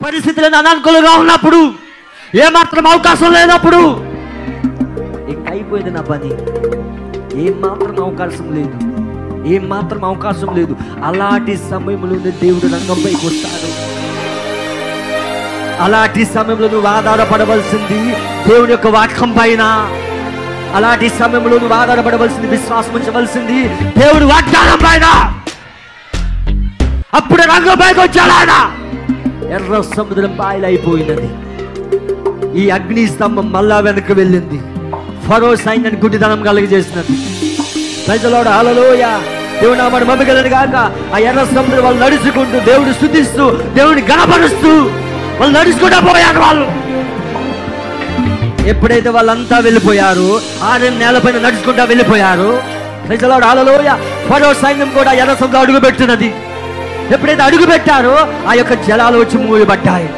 పరిస్థితులను అనానుకూలంగా ఉన్నప్పుడు, ఏమాత్రం అవకాశం లేనప్పుడు, ఇంక అయిపోయింది నా పని, ఏమాత్రం అవకాశం లేదు, ఏమాత్రం అవకాశం లేదు. అలాంటి సమయంలోనే దేవుడు రంగంపైకి వస్తాడు. అలాంటి సమయంలో నువ్వు ఆధారపడవలసింది దేవుని యొక్క వాక్యం పైన. అలాంటి సమయంలో నువ్వు ఆధారపడవలసింది, విశ్వాసం ఉంచవలసింది దేవుని వాగ్దానం పైన. అప్పుడు రంగంపైకి వచ్చాడు ఆయన. ఎర్ర సముద్రం పాయలైపోయినది. ఈ అగ్ని స్తంభం మళ్ళా వెనక్కి వెళ్ళింది. ఫరో సైన్యాన్ని గుడ్డితనం కలిగజేసినది. ప్రజలోడు హల్లెలూయా, దేవుడు నామమున మహిమగలను గాక. ఆ ఎర్ర సముద్రం వాళ్ళు నడుచుకుంటూ దేవుడు స్తుతిస్తూ దేవుడిని గణపరుస్తూ వాళ్ళు నడుచుకుంటూ పోయారు. వాళ్ళు ఎప్పుడైతే వాళ్ళంతా వెళ్ళిపోయారు, 6 నెలల పైన నడుచుకుంటూ వెళ్ళిపోయారు. ప్రజలోడు హల్లెలూయా, ఫరో సైన్యం కూడా ఎర్ర సముద్రం అడుగు పెడుతున్నది. ఎప్పుడైతే అడుగు పెట్టారో ఆ యొక్క జలాలు వచ్చి మూయబడ్డాయి.